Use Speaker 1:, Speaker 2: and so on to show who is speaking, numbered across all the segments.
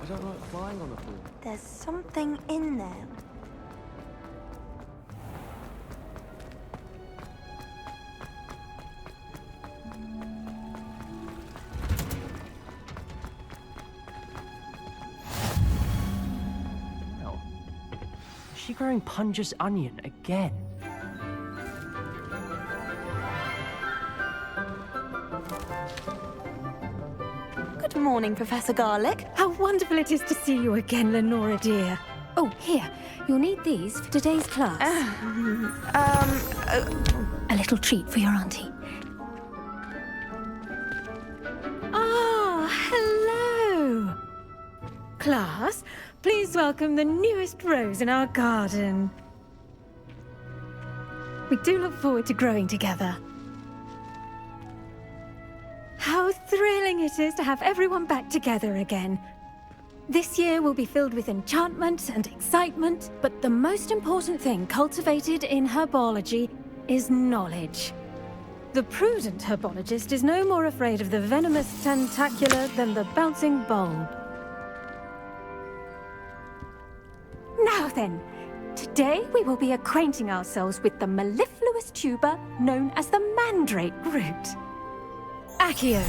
Speaker 1: I don't like flying on the floor.
Speaker 2: There's something in there.
Speaker 3: Well, is she growing Punja's onion again?
Speaker 2: Good morning, Professor Garlic.
Speaker 4: How wonderful it is to see you again, Lenora dear. Oh, here. You'll need these for today's class. A little treat for your auntie. Ah, hello. Class, please welcome the newest rose in our garden. We do look forward to growing together. How thrilling it is to have everyone back together again. This year will be filled with enchantment and excitement, but the most important thing cultivated in herbology is knowledge. The prudent herbologist is no more afraid of the venomous tentacular than the bouncing bulb. Now then, today we will be acquainting ourselves with the mellifluous tuber known as the mandrake root. Accio.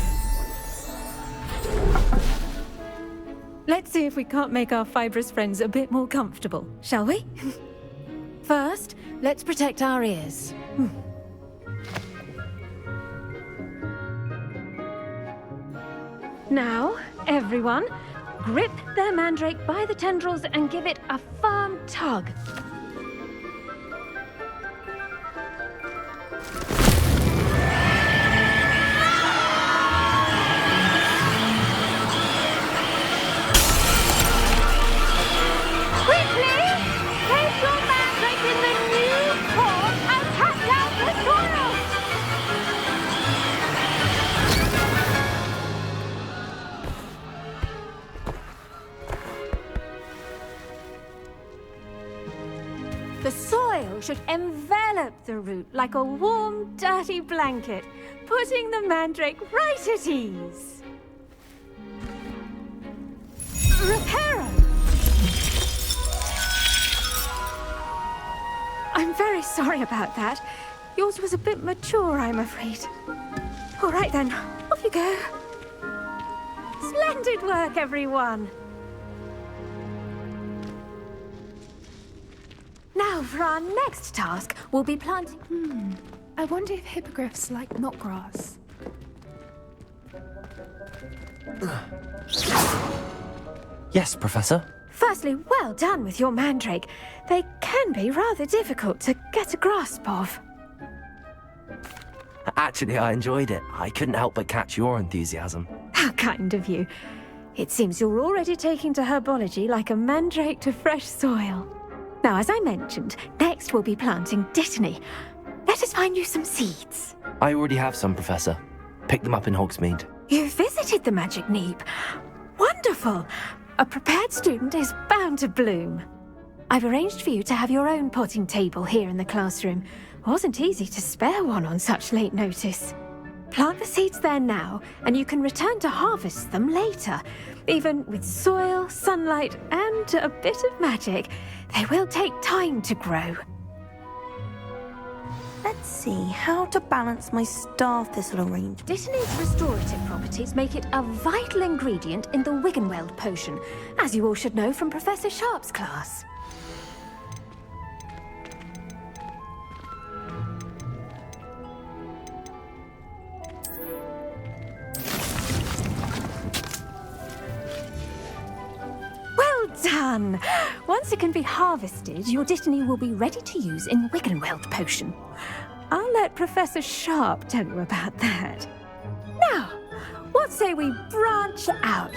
Speaker 4: Let's see if we can't make our fibrous friends a bit more comfortable, shall we? First, let's protect our ears. Now, everyone, grip their mandrake by the tendrils and give it a firm tug. The soil should envelop the root like a warm, dirty blanket, putting the mandrake right at ease. Reparo! I'm very sorry about that. Yours was a bit mature, I'm afraid. All right then, off you go. Splendid work, everyone! Now, for our next task, we'll be planting...
Speaker 5: I wonder if hippogriffs like knotgrass.
Speaker 3: Yes, Professor.
Speaker 4: Firstly, well done with your mandrake. They can be rather difficult to get a grasp of.
Speaker 3: Actually, I enjoyed it. I couldn't help but catch your enthusiasm.
Speaker 4: How kind of you. It seems you're already taking to herbology like a mandrake to fresh soil. Now, as I mentioned, next we'll be planting dittany. Let us find you some seeds.
Speaker 3: I already have some, Professor. Picked them up in Hogsmeade.
Speaker 4: You visited the Magic Neep. Wonderful! A prepared student is bound to bloom. I've arranged for you to have your own potting table here in the classroom. Wasn't easy to spare one on such late notice. Plant the seeds there now, and you can return to harvest them later. Even with soil, sunlight, and a bit of magic, they will take time to grow.
Speaker 2: Let's see how to balance my star thistle arrangement.
Speaker 4: Dittany's restorative properties make it a vital ingredient in the Wiggenweld potion, as you all should know from Professor Sharp's class. Well done! Once it can be harvested, your dittany will be ready to use in Wiggenweld potion. I'll let Professor Sharp tell you about that. Now, what say we branch out?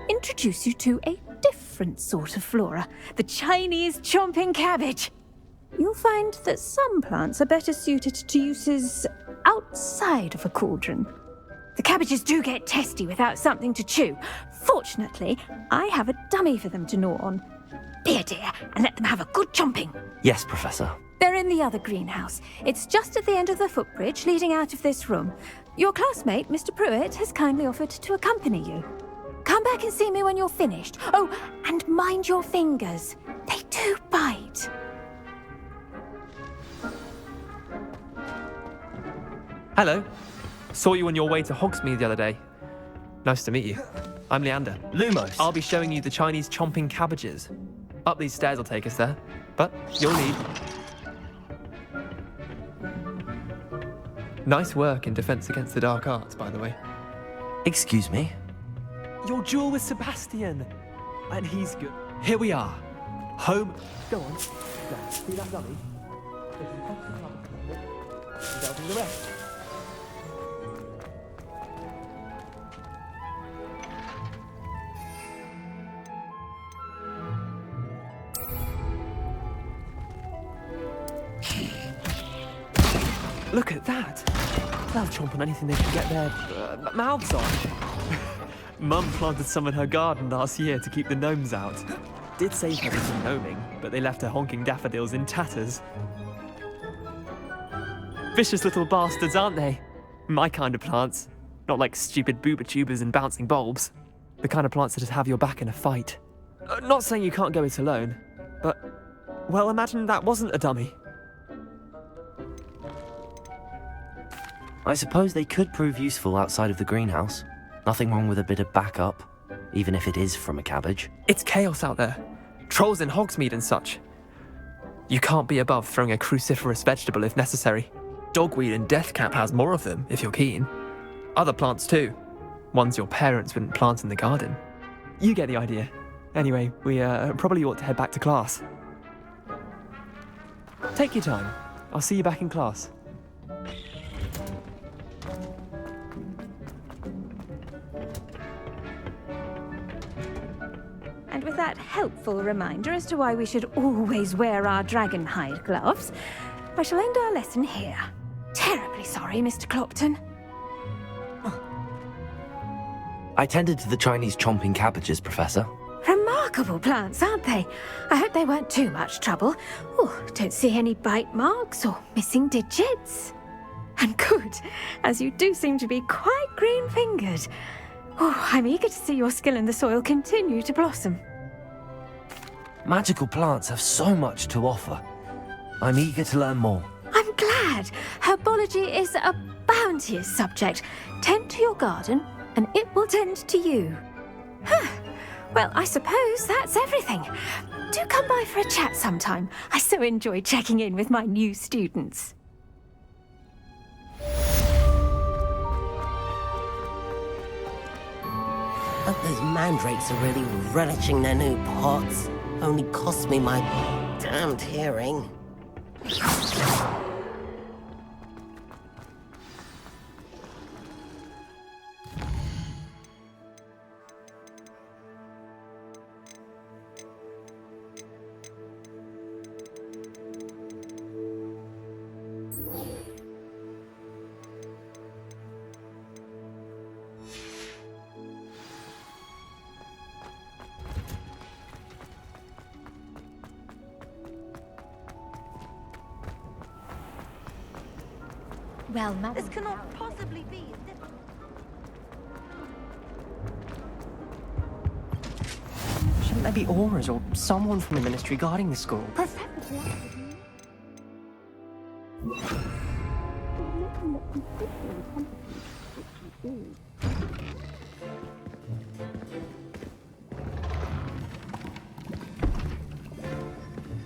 Speaker 4: Introduce you to a different sort of flora, the Chinese chomping cabbage. You'll find that some plants are better suited to uses outside of a cauldron. The cabbages do get testy without something to chew. Fortunately, I have a dummy for them to gnaw on. Be a dear and let them have a good chomping.
Speaker 3: Yes, Professor.
Speaker 4: They're in the other greenhouse. It's just at the end of the footbridge leading out of this room. Your classmate, Mr. Pruitt, has kindly offered to accompany you. Come back and see me when you're finished. Oh, and mind your fingers. They do bite.
Speaker 1: Hello. Saw you on your way to Hogsmeade the other day. Nice to meet you. I'm Leander.
Speaker 3: Lumos.
Speaker 1: I'll be showing you the Chinese chomping cabbages. Up these stairs will take us there, but you'll lead. Nice work in Defense Against the Dark Arts, by the way.
Speaker 3: Excuse me?
Speaker 1: Your duel with Sebastian. And he's good. Here we are. Home. Go on. There. See that dummy? They'll do the rest. Look at that! They'll chomp on anything they can get their mouths on. Mum planted some in her garden last year to keep the gnomes out. Did save her from gnoming, but they left her honking daffodils in tatters. Vicious little bastards, aren't they? My kind of plants. Not like stupid booba tubers and bouncing bulbs. The kind of plants that just have your back in a fight. Not saying you can't go it alone, but, well, imagine that wasn't a dummy.
Speaker 3: I suppose they could prove useful outside of the greenhouse. Nothing wrong with a bit of backup, even if it is from a cabbage.
Speaker 1: It's chaos out there. Trolls in Hogsmeade and such. You can't be above throwing a cruciferous vegetable if necessary. Dogweed and deathcap has more of them, if you're keen. Other plants too. Ones your parents wouldn't plant in the garden. You get the idea. Anyway, we probably ought to head back to class. Take your time. I'll see you back in class.
Speaker 4: And with that helpful reminder as to why we should always wear our dragon hide gloves, I shall end our lesson here. Terribly sorry, Mr. Clopton.
Speaker 3: I tended to the Chinese chomping cabbages, Professor.
Speaker 4: Remarkable plants, aren't they? I hope they weren't too much trouble. Oh, don't see any bite marks or missing digits. And good, as you do seem to be quite green-fingered. Oh, I'm eager to see your skill in the soil continue to blossom.
Speaker 3: Magical plants have so much to offer. I'm eager to learn more.
Speaker 4: I'm glad. Herbology is a bounteous subject. Tend to your garden, and it will tend to you. Well, I suppose that's everything. Do come by for a chat sometime. I so enjoy checking in with my new students.
Speaker 6: But those mandrakes are really relishing their new pots. Only cost me my damned hearing.
Speaker 4: Well, madam.
Speaker 2: This cannot possibly be.
Speaker 3: Shouldn't there be auras or someone from the ministry guarding the school?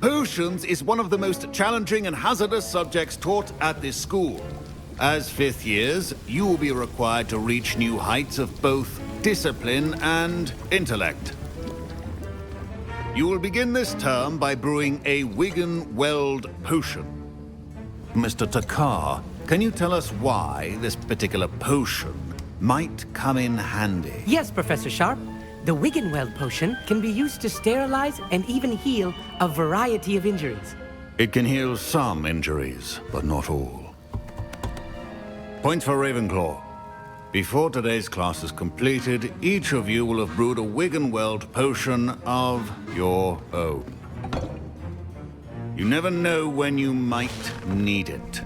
Speaker 7: Potions is one of the most challenging and hazardous subjects taught at this school. As fifth years, you will be required to reach new heights of both discipline and intellect. You will begin this term by brewing a Wigan-Weld potion. Mr. Takar, can you tell us why this particular potion might come in handy?
Speaker 8: Yes, Professor Sharp. The Wigan-Weld potion can be used to sterilize and even heal a variety of injuries.
Speaker 7: It can heal some injuries, but not all. Point for Ravenclaw. Before today's class is completed, each of you will have brewed a Wigan-Weld potion of your own. You never know when you might need it.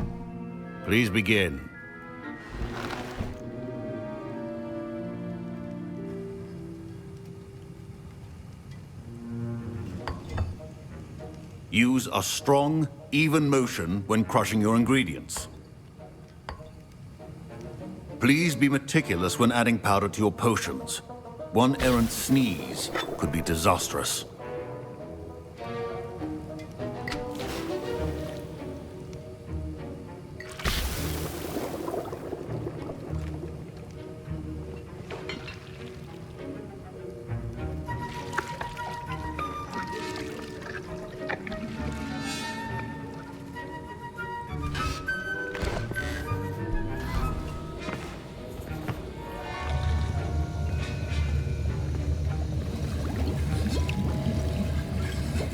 Speaker 7: Please begin. Use a strong, even motion when crushing your ingredients. Please be meticulous when adding powder to your potions. One errant sneeze could be disastrous.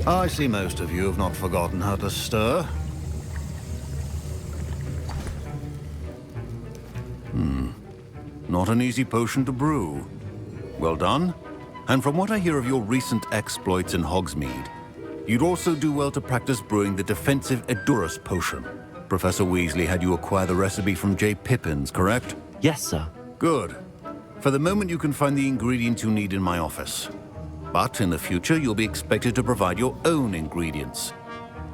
Speaker 7: I see most of you have not forgotten how to stir. Not an easy potion to brew. Well done. And from what I hear of your recent exploits in Hogsmeade, you'd also do well to practice brewing the defensive Edurus potion. Professor Weasley had you acquire the recipe from J. Pippins, correct?
Speaker 3: Yes, sir.
Speaker 7: Good. For the moment, you can find the ingredients you need in my office. But in the future, you'll be expected to provide your own ingredients.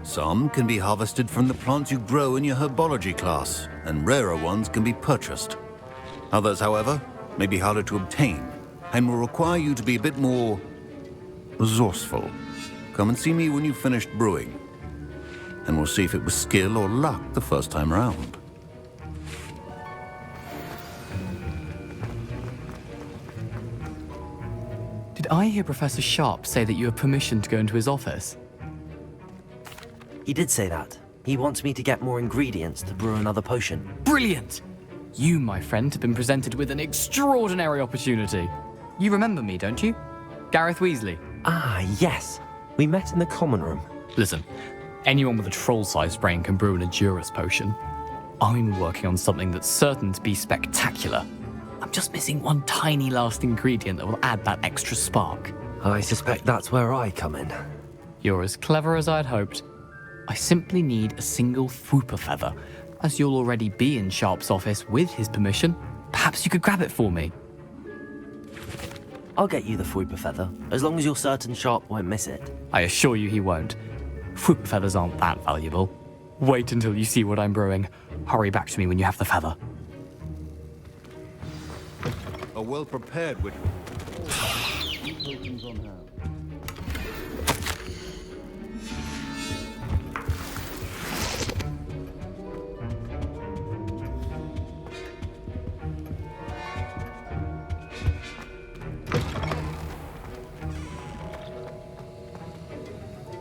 Speaker 7: Some can be harvested from the plants you grow in your Herbology class, and rarer ones can be purchased. Others, however, may be harder to obtain, and will require you to be a bit more resourceful. Come and see me when you've finished brewing, and we'll see if it was skill or luck the first time round.
Speaker 9: Did I hear Professor Sharp say that you have permission to go into his office?
Speaker 3: He did say that. He wants me to get more ingredients to brew another potion.
Speaker 9: Brilliant! You, my friend, have been presented with an extraordinary opportunity. You remember me, don't you? Gareth Weasley.
Speaker 3: Ah, yes. We met in the common room.
Speaker 9: Listen, anyone with a troll-sized brain can brew an Edurus potion. I'm working on something that's certain to be spectacular. I'm just missing one tiny last ingredient that will add that extra spark.
Speaker 3: I suspect that's where I come in.
Speaker 9: You're as clever as I'd hoped. I simply need a single Fwooper feather. As you'll already be in Sharp's office with his permission, perhaps you could grab it for me.
Speaker 3: I'll get you the Fwooper feather, as long as you're certain Sharp won't miss it.
Speaker 9: I assure you he won't. Fwooper feathers aren't that valuable. Wait until you see what I'm brewing. Hurry back to me when you have the feather.
Speaker 7: A well-prepared witch.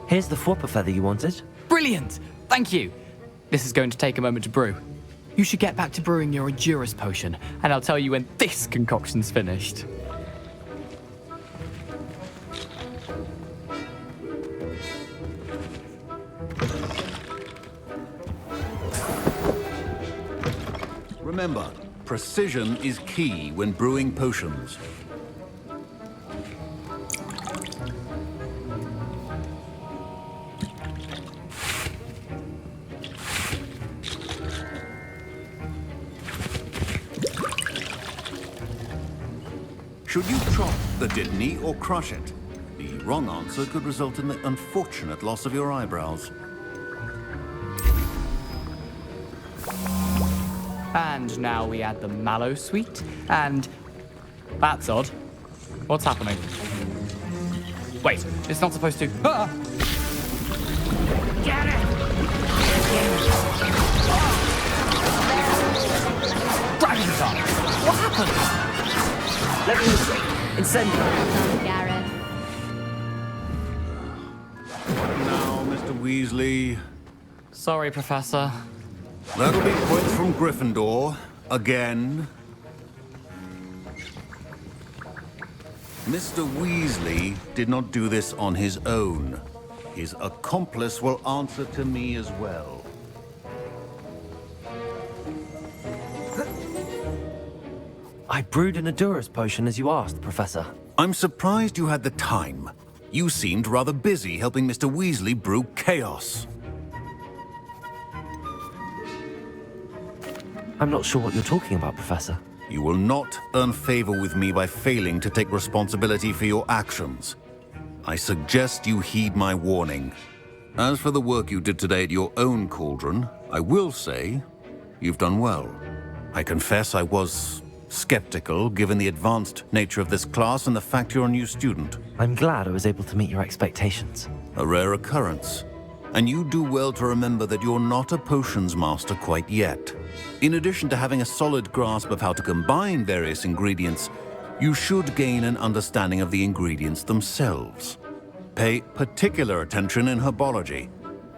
Speaker 3: Here's the Fwooper feather you wanted.
Speaker 9: Brilliant! Thank you! This is going to take a moment to brew. You should get back to brewing your Edurus potion, and I'll tell you when this concoction's finished.
Speaker 7: Remember, precision is key when brewing potions. Should you chop the Dittany or crush it? The wrong answer could result in the unfortunate loss of your eyebrows.
Speaker 9: And now we add the mallow sweet, and... That's odd. What's happening? Wait, it's not supposed to... Ah!
Speaker 8: Get it!
Speaker 9: Dragon Tongue! What happened?
Speaker 3: Let me incendiary.
Speaker 4: Gareth.
Speaker 7: Now, Mr. Weasley.
Speaker 9: Sorry, Professor.
Speaker 7: That'll be points from Gryffindor. Again. Mr. Weasley did not do this on his own. His accomplice will answer to me as well.
Speaker 3: I brewed an Edurus potion as you asked, Professor.
Speaker 7: I'm surprised you had the time. You seemed rather busy helping Mr. Weasley brew chaos.
Speaker 3: I'm not sure what you're talking about, Professor.
Speaker 7: You will not earn favor with me by failing to take responsibility for your actions. I suggest you heed my warning. As for the work you did today at your own cauldron, I will say you've done well. I confess I was skeptical, given the advanced nature of this class and the fact you're a new student.
Speaker 3: I'm glad I was able to meet your expectations.
Speaker 7: A rare occurrence. And you do well to remember that you're not a potions master quite yet. In addition to having a solid grasp of how to combine various ingredients, you should gain an understanding of the ingredients themselves. Pay particular attention in herbology.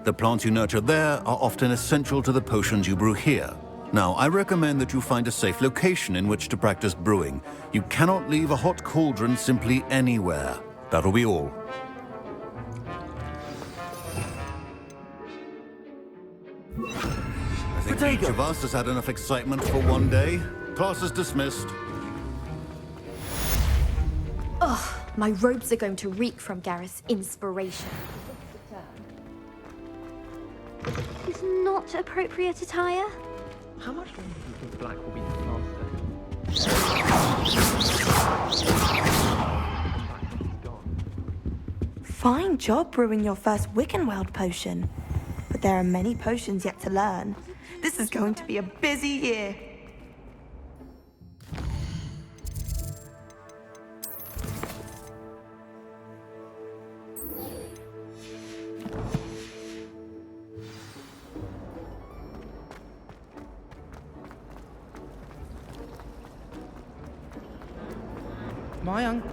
Speaker 7: The plants you nurture there are often essential to the potions you brew here. Now, I recommend that you find a safe location in which to practice brewing. You cannot leave a hot cauldron simply anywhere. That'll be all. I think each of us has had enough excitement for one day. Class is dismissed.
Speaker 10: Ugh, my robes are going to reek from Gareth's inspiration.
Speaker 2: Is not appropriate attire?
Speaker 1: How much longer do you think Black will be his master?
Speaker 2: Fine job brewing your first Wiggenweld potion. But there are many potions yet to learn. This is going to be a busy year.
Speaker 8: My uncle.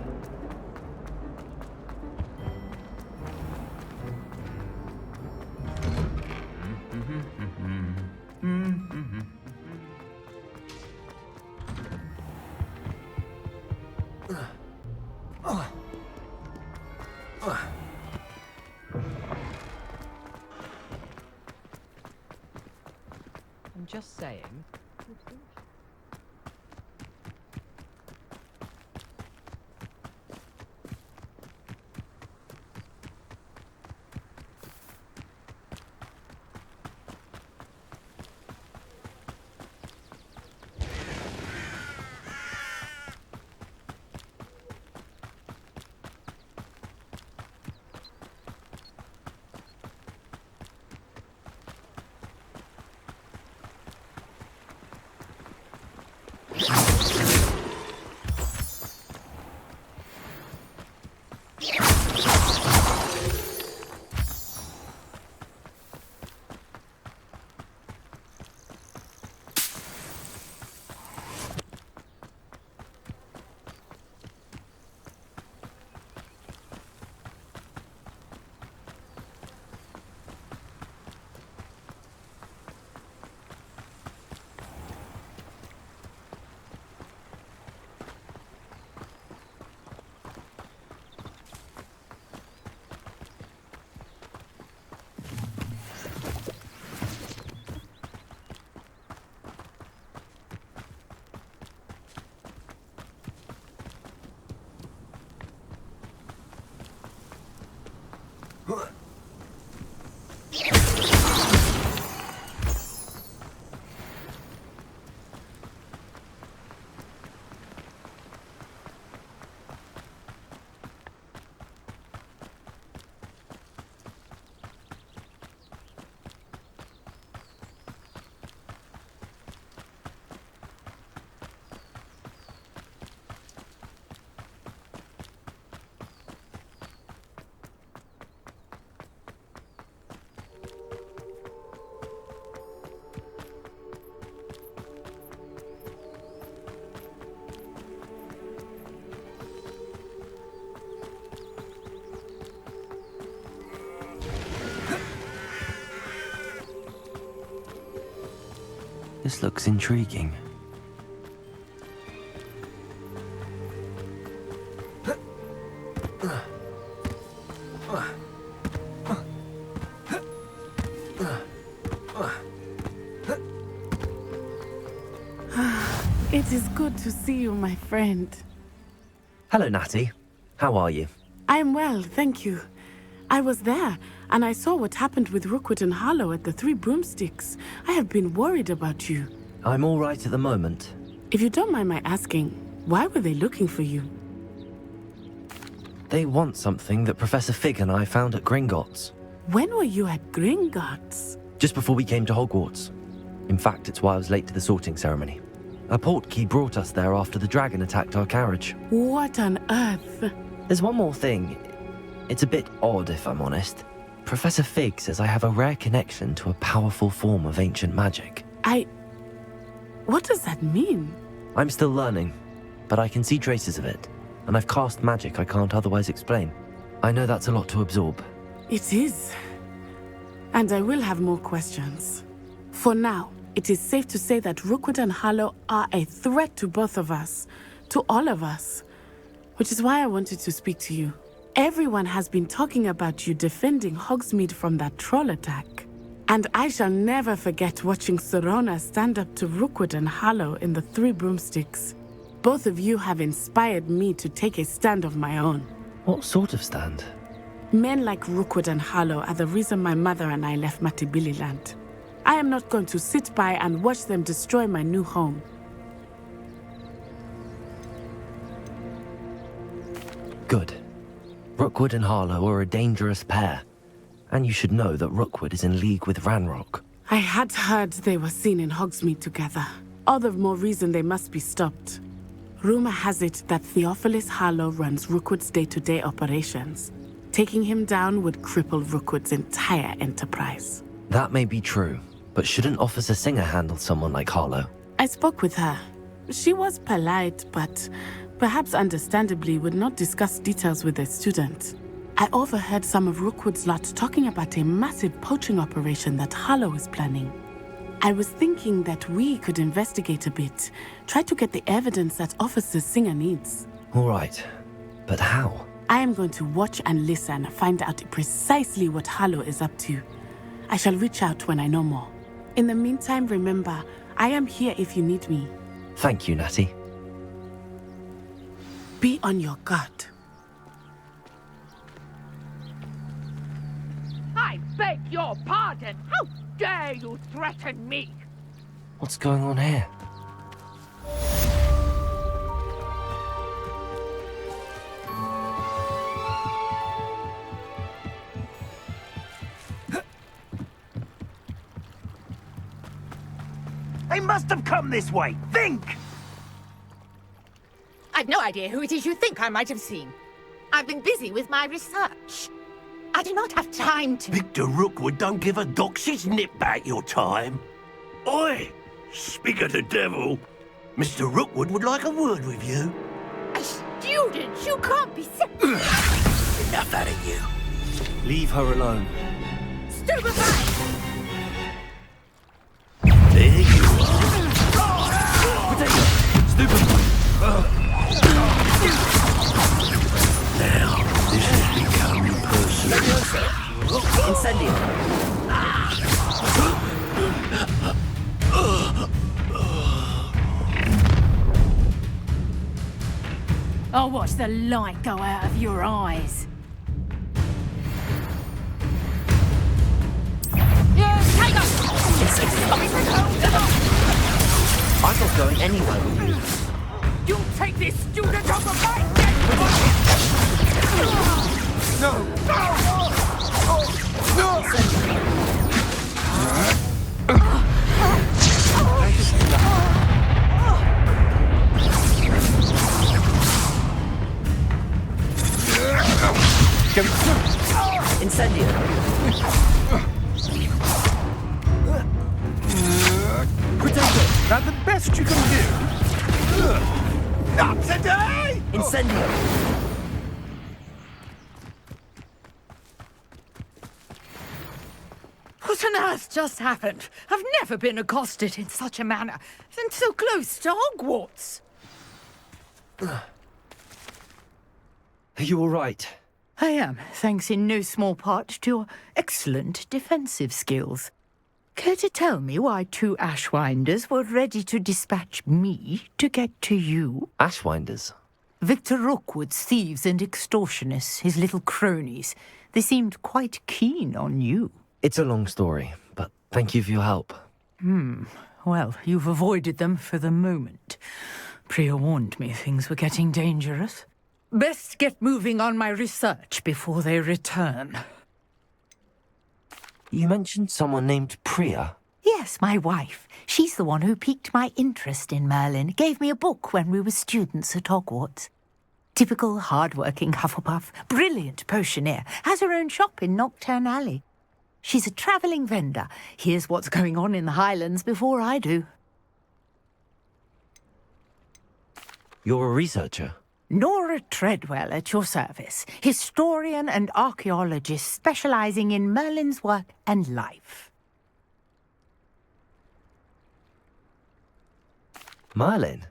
Speaker 1: I'm just saying.
Speaker 3: This looks intriguing.
Speaker 11: It is good to see you, my friend.
Speaker 3: Hello, Natty. How are you?
Speaker 11: I am well, thank you. I was there, and I saw what happened with Rookwood and Harlow at the Three Broomsticks. I have been worried about you.
Speaker 3: I'm all right at the moment.
Speaker 11: If you don't mind my asking, why were they looking for you?
Speaker 3: They want something that Professor Fig and I found at Gringotts.
Speaker 11: When were you at Gringotts?
Speaker 3: Just before we came to Hogwarts. In fact, it's why I was late to the sorting ceremony. A portkey brought us there after the dragon attacked our carriage.
Speaker 11: What on earth?
Speaker 3: There's one more thing. It's a bit odd, if I'm honest. Professor Fig says I have a rare connection to a powerful form of ancient magic.
Speaker 11: What does that mean?
Speaker 3: I'm still learning, but I can see traces of it, and I've cast magic I can't otherwise explain. I know that's a lot to absorb.
Speaker 11: It is. And I will have more questions. For now, it is safe to say that Rookwood and Harlow are a threat to both of us, to all of us, which is why I wanted to speak to you. Everyone has been talking about you defending Hogsmeade from that troll attack. And I shall never forget watching Sorona stand up to Rookwood and Harlow in the Three Broomsticks. Both of you have inspired me to take a stand of my own.
Speaker 3: What sort of stand?
Speaker 11: Men like Rookwood and Harlow are the reason my mother and I left Matibililand. I am not going to sit by and watch them destroy my new home.
Speaker 3: Good. Rookwood and Harlow are a dangerous pair. And you should know that Rookwood is in league with Ranrock.
Speaker 11: I had heard they were seen in Hogsmeade together. All the more reason they must be stopped. Rumor has it that Theophilus Harlow runs Rookwood's day-to-day operations. Taking him down would cripple Rookwood's entire enterprise.
Speaker 3: That may be true, but shouldn't Officer Singer handle someone like Harlow?
Speaker 11: I spoke with her. She was polite, but perhaps understandably would not discuss details with a student. I overheard some of Rookwood's lot talking about a massive poaching operation that Harlow is planning. I was thinking that we could investigate a bit, try to get the evidence that Officer Singer needs.
Speaker 3: All right, but how?
Speaker 11: I am going to watch and listen, find out precisely what Harlow is up to. I shall reach out when I know more. In the meantime, remember, I am here if you need me.
Speaker 3: Thank you, Natty.
Speaker 11: Be on your guard.
Speaker 12: I beg your pardon! How dare you threaten me?
Speaker 3: What's going on here?
Speaker 13: They must have come this way. Think!
Speaker 12: I've no idea who it is you think I might have seen. I've been busy with my research. I do not have time to...
Speaker 13: Victor Rookwood don't give a doxy's nip back your time. Oi! Speak of the devil. Mr. Rookwood would like a word with you.
Speaker 12: A student? You can't be sick.
Speaker 13: Enough out of you.
Speaker 3: Leave her alone.
Speaker 12: Stupefy!
Speaker 13: There you are.
Speaker 3: Stupefy!
Speaker 13: Now, this has become personal.
Speaker 3: Incendio!
Speaker 4: I'll watch the light go out of your eyes.
Speaker 3: I'm not going anywhere with you.
Speaker 12: You take this student over my dead body!
Speaker 13: No!
Speaker 3: Incendio!
Speaker 13: Protector! That the best you can do? Not today!
Speaker 3: Incendio!
Speaker 12: What on earth just happened? I've never been accosted in such a manner, and so close to Hogwarts.
Speaker 3: Are you all right?
Speaker 12: I am, thanks in no small part to your excellent defensive skills. Care to tell me why two Ashwinders were ready to dispatch me to get to you?
Speaker 3: Ashwinders?
Speaker 12: Victor Rookwood's thieves and extortionists, his little cronies. They seemed quite keen on you.
Speaker 3: It's a long story, but thank you for your help.
Speaker 12: Well, you've avoided them for the moment. Priya warned me things were getting dangerous. Best get moving on my research before they return.
Speaker 3: You mentioned someone named Priya.
Speaker 12: Yes, my wife. She's the one who piqued my interest in Merlin, gave me a book when we were students at Hogwarts. Typical hard-working Hufflepuff, brilliant potioneer, has her own shop in Nocturne Alley. She's a travelling vendor, hears what's going on in the Highlands before I do.
Speaker 3: You're a researcher?
Speaker 12: Nora Treadwell at your service, historian and archaeologist specialising in Merlin's work and life.
Speaker 3: Merlin?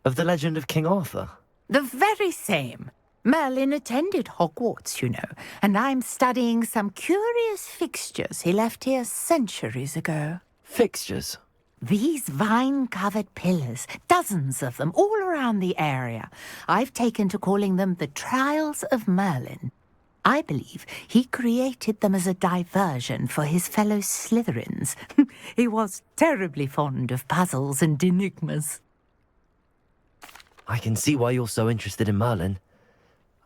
Speaker 3: Of the legend of King Arthur?
Speaker 12: The very same. Merlin attended Hogwarts, you know, and I'm studying some curious fixtures he left here centuries ago.
Speaker 3: Fixtures?
Speaker 12: These vine-covered pillars, dozens of them, all around the area. I've taken to calling them the Trials of Merlin. I believe he created them as a diversion for his fellow Slytherins. He was terribly fond of puzzles and enigmas.
Speaker 3: I can see why you're so interested in Merlin.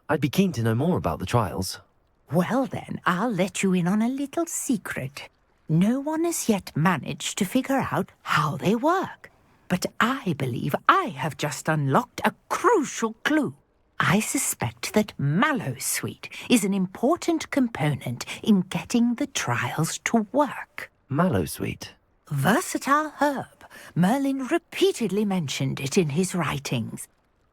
Speaker 3: I'd be keen to know more about the trials.
Speaker 12: Well then, I'll let you in on a little secret. No one has yet managed to figure out how they work. But I believe I have just unlocked a crucial clue. I suspect that Mallowsweet is an important component in getting the trials to work.
Speaker 3: Mallowsweet?
Speaker 12: Versatile herb. Merlin repeatedly mentioned it in his writings.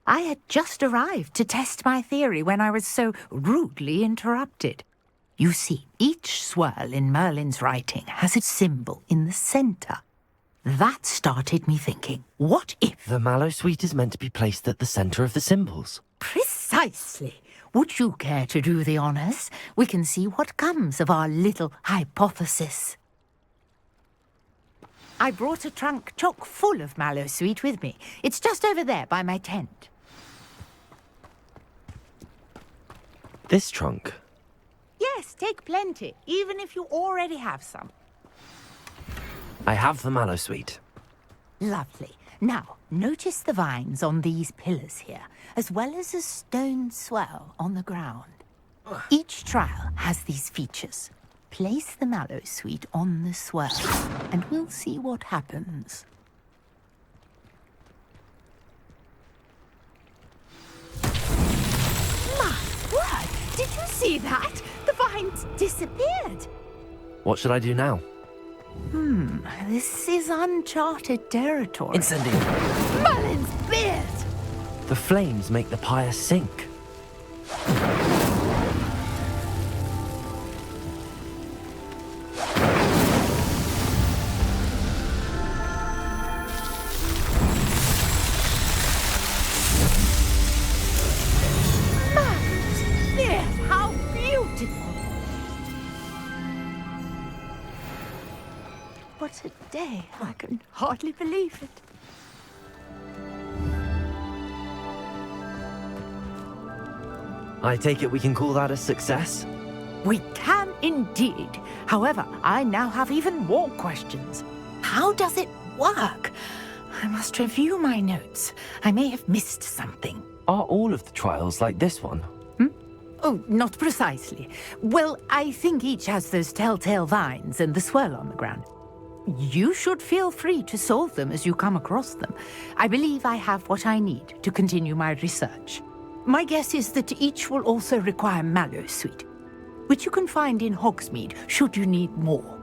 Speaker 12: I had just arrived to test my theory when I was so rudely interrupted. You see, each swirl in Merlin's writing has a symbol in the centre. That started me thinking, what if...
Speaker 3: The Mallowsweet is meant to be placed at the centre of the symbols.
Speaker 12: Precisely. Would you care to do the honours? We can see what comes of our little hypothesis. I brought a trunk chock full of Mallowsweet with me. It's just over there by my tent.
Speaker 3: This trunk?
Speaker 12: Yes, take plenty, even if you already have some.
Speaker 3: I have the Mallowsweet.
Speaker 12: Lovely. Now, notice the vines on these pillars here, as well as a stone swell on the ground. Each trial has these features. Place the Mallowsweet on the swirl, and we'll see what happens. My word! Did you see that? The vines disappeared.
Speaker 3: What should I do now?
Speaker 12: This is uncharted territory.
Speaker 3: Incendiary.
Speaker 12: Merlin's beard!
Speaker 3: The flames make the pyre sink.
Speaker 12: Merlin's beard! How beautiful! What a day. I can hardly believe it.
Speaker 3: I take it we can call that a success?
Speaker 12: We can indeed. However, I now have even more questions. How does it work? I must review my notes. I may have missed something.
Speaker 3: Are all of the trials like this one?
Speaker 12: Oh, not precisely. Well, I think each has those telltale vines and the swirl on the ground. You should feel free to solve them as you come across them. I believe I have what I need to continue my research. My guess is that each will also require Mallowsweet, which you can find in Hogsmeade should you need more.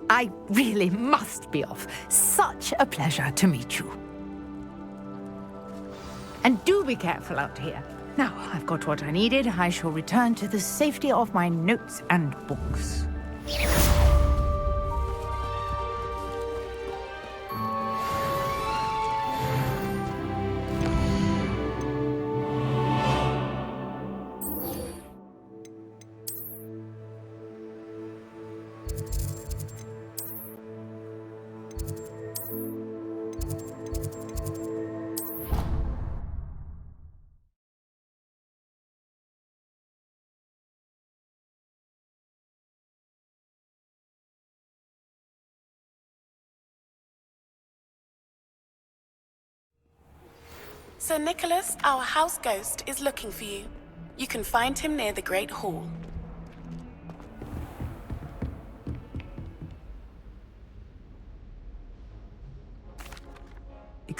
Speaker 12: I really must be off. Such a pleasure to meet you. And do be careful out here. Now, I've got what I needed. I shall return to the safety of my notes and books.
Speaker 11: Sir Nicholas, our house ghost, is looking for you. You can find him near the Great Hall.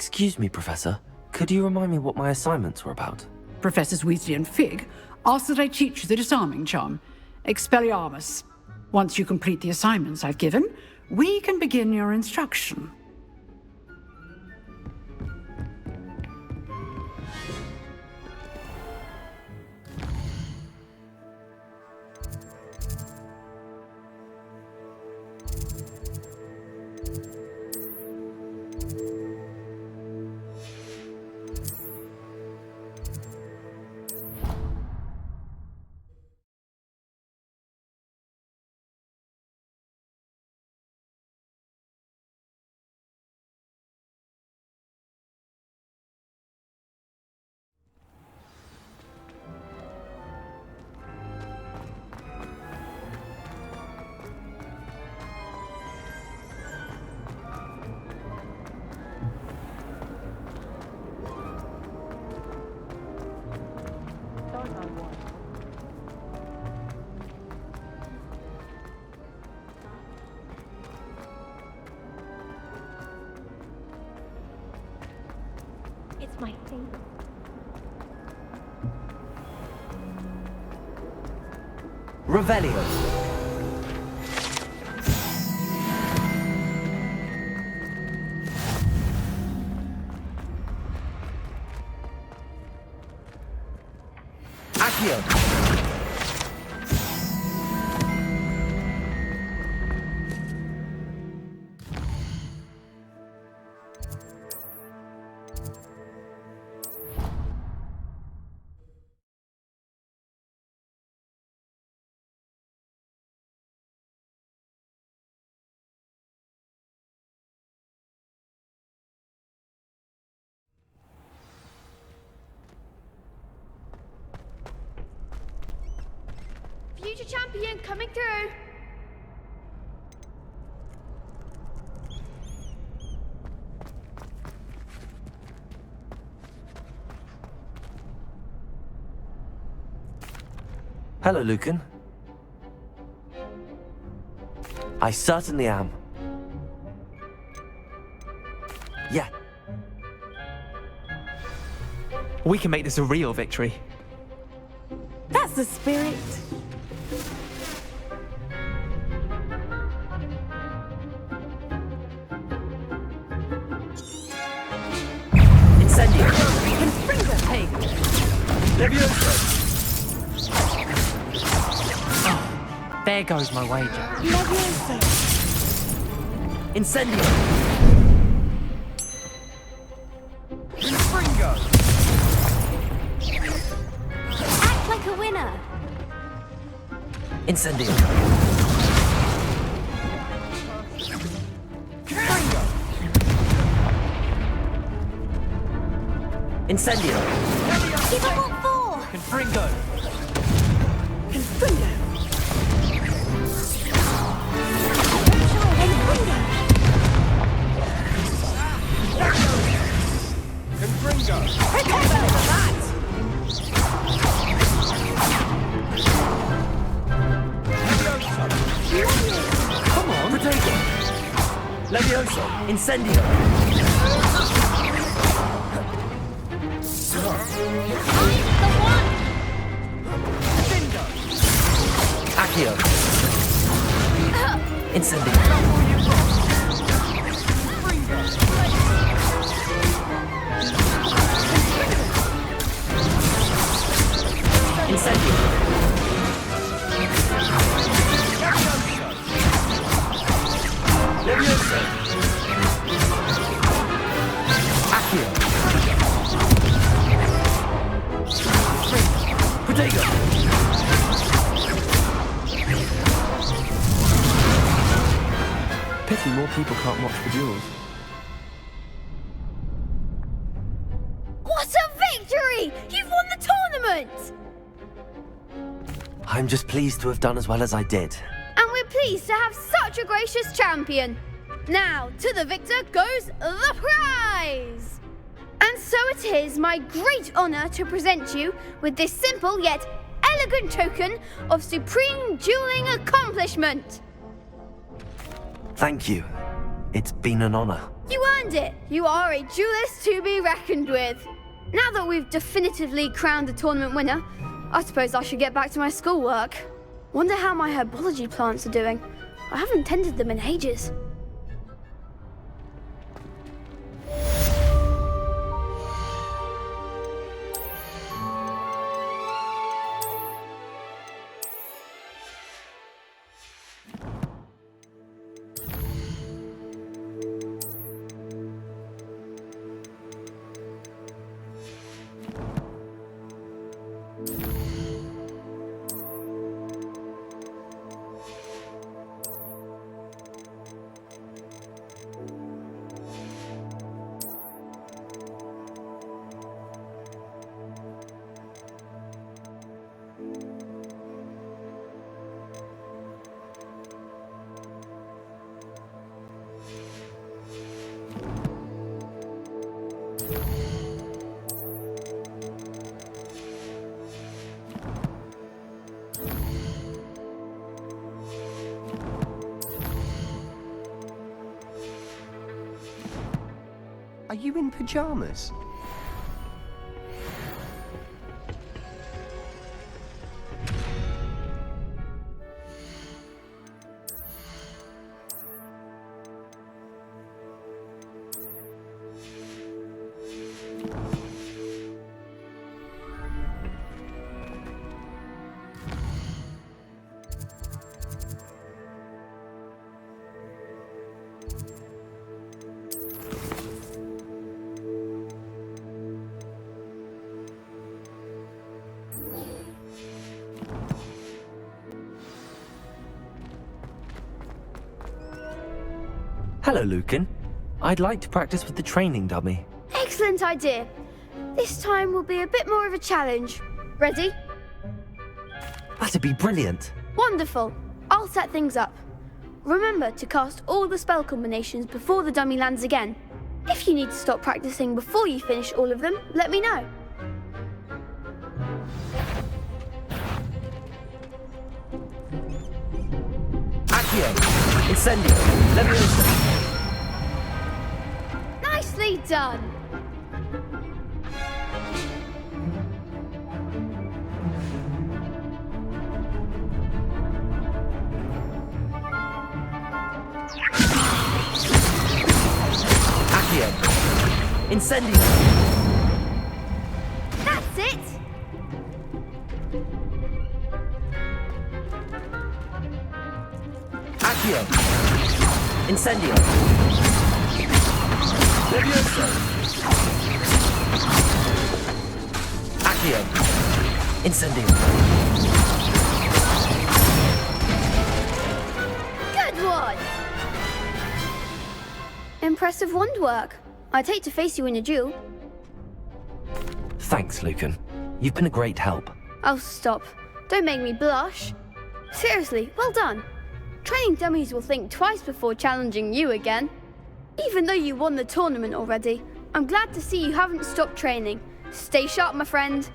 Speaker 3: Excuse me, Professor. Could you remind me what my assignments were about?
Speaker 14: Professors Weasley and Fig asked that I teach you the disarming charm, Expelliarmus. Once you complete the assignments I've given, we can begin your instruction.
Speaker 10: It's my favorite.
Speaker 3: Revelio. Accio.
Speaker 10: Future champion coming through.
Speaker 3: Hello, Lucan. I certainly am. Yeah.
Speaker 1: We can make this a real victory.
Speaker 11: That's the spirit.
Speaker 3: Incendio.
Speaker 1: Oh, there goes my wager.
Speaker 3: Incendio.
Speaker 10: Act like a winner.
Speaker 3: Incendio. Incendio.
Speaker 10: Keep up on 4.
Speaker 1: Confringo.
Speaker 11: Confringo.
Speaker 1: Confringo.
Speaker 3: Come on. Potato. Levioso. Incendio. Accio. Incendio. Incendio. Levioso. Accio. Potato.
Speaker 1: Pity more people can't watch the duels.
Speaker 10: What a victory! You've won the tournament!
Speaker 3: I'm just pleased to have done as well as I did.
Speaker 10: And we're pleased to have such a gracious champion. Now, to the victor goes the prize! And so it is my great honor to present you with this simple yet elegant token of supreme dueling accomplishment.
Speaker 3: Thank you. It's been an honor.
Speaker 10: You earned it! You are a duelist to be reckoned with. Now that we've definitively crowned the tournament winner, I suppose I should get back to my schoolwork. Wonder how my herbology plants are doing. I haven't tended them in ages.
Speaker 15: Are you in pajamas?
Speaker 3: Hello, Lucan. I'd like to practice with the training dummy.
Speaker 10: Excellent idea. This time will be a bit more of a challenge. Ready?
Speaker 3: That'd be brilliant.
Speaker 10: Wonderful. I'll set things up. Remember to cast all the spell combinations before the dummy lands again. If you need to stop practicing before you finish all of them, let me know.
Speaker 3: Accio! Incendio! Leviosa!
Speaker 10: Nicely done!
Speaker 3: Accio! Incendio!
Speaker 10: That's it!
Speaker 3: Accio! Incendio! Leviosa! Accio! Incendio!
Speaker 10: Good one! Impressive wand work. I'd hate to face you in a duel.
Speaker 3: Thanks, Lucan. You've been a great help.
Speaker 10: Oh, stop. Don't make me blush. Seriously, well done. Training dummies will think twice before challenging you again. Even though you won the tournament already, I'm glad to see you haven't stopped training. Stay sharp, my friend.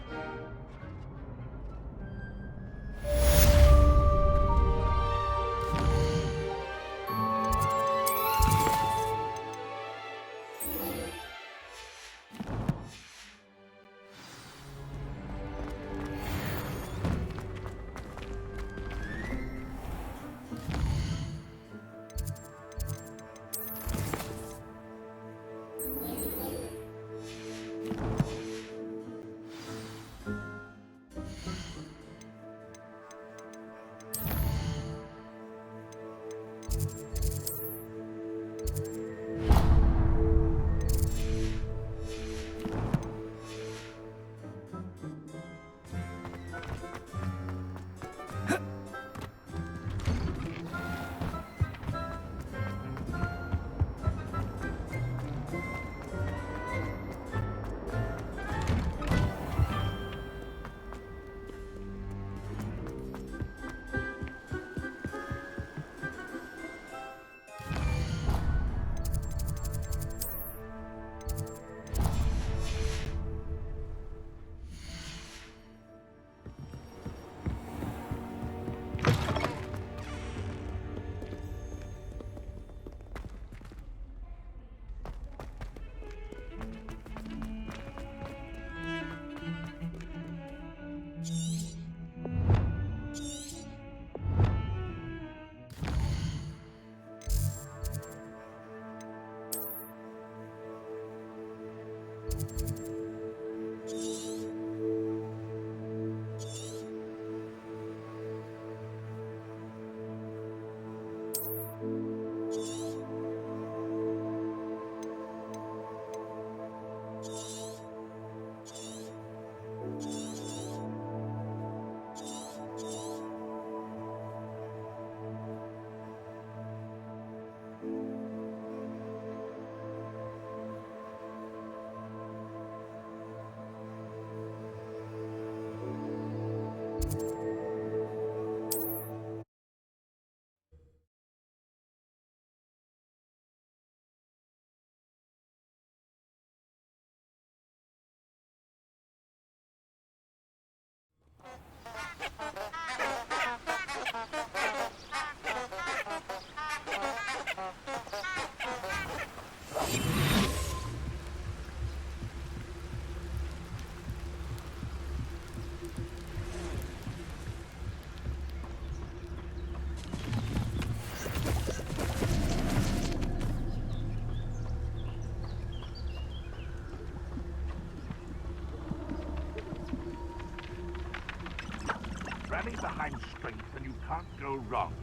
Speaker 16: Rally behind strength and you can't go wrong.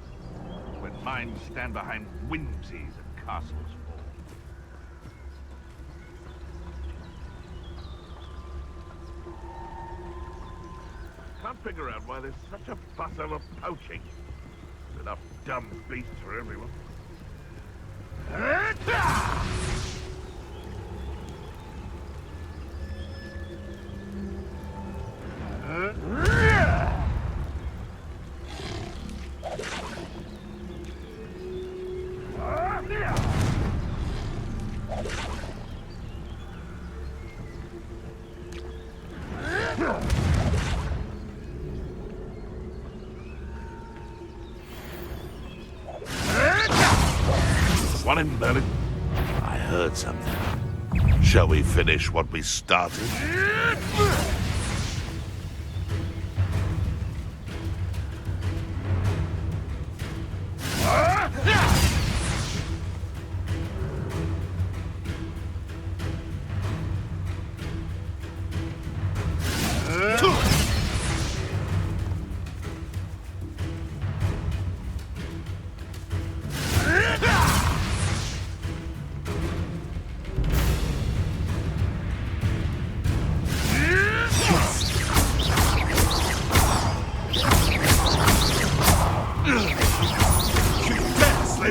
Speaker 16: When minds stand behind whimsies and castles fall. Can't figure out why there's such a fuss over poaching. There's enough dumb beasts for everyone. One in Merlin. I heard something. Shall we finish what we started?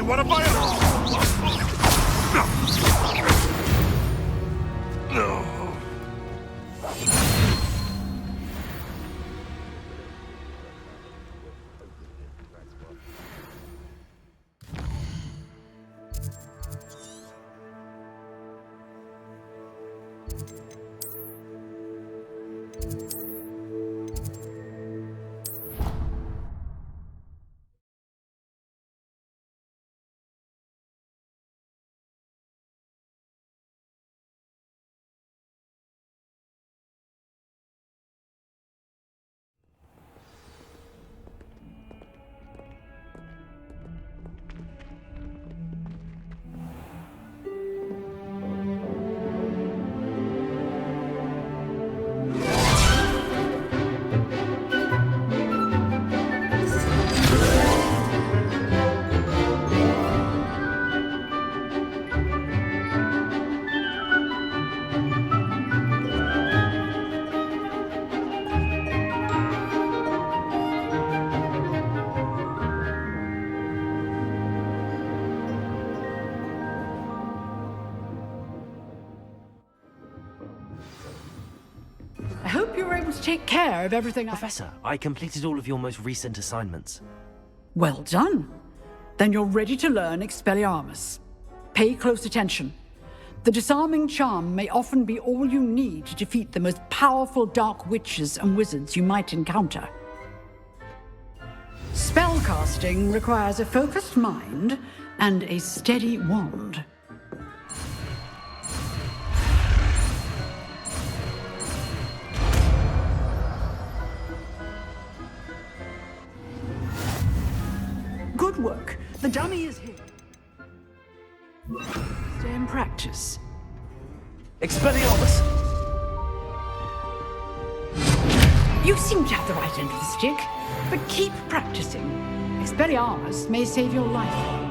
Speaker 16: What am I?
Speaker 14: I hope you were able to take care of everything.
Speaker 3: Professor, I completed all of your most recent assignments.
Speaker 14: Well done. Then you're ready to learn Expelliarmus. Pay close attention. The disarming charm may often be all you need to defeat the most powerful dark witches and wizards you might encounter. Spellcasting requires a focused mind and a steady wand. Good work. The dummy is here. Stay in practice.
Speaker 3: Expelliarmus!
Speaker 14: You seem to have the right end of the stick, but keep practicing. Expelliarmus may save your life.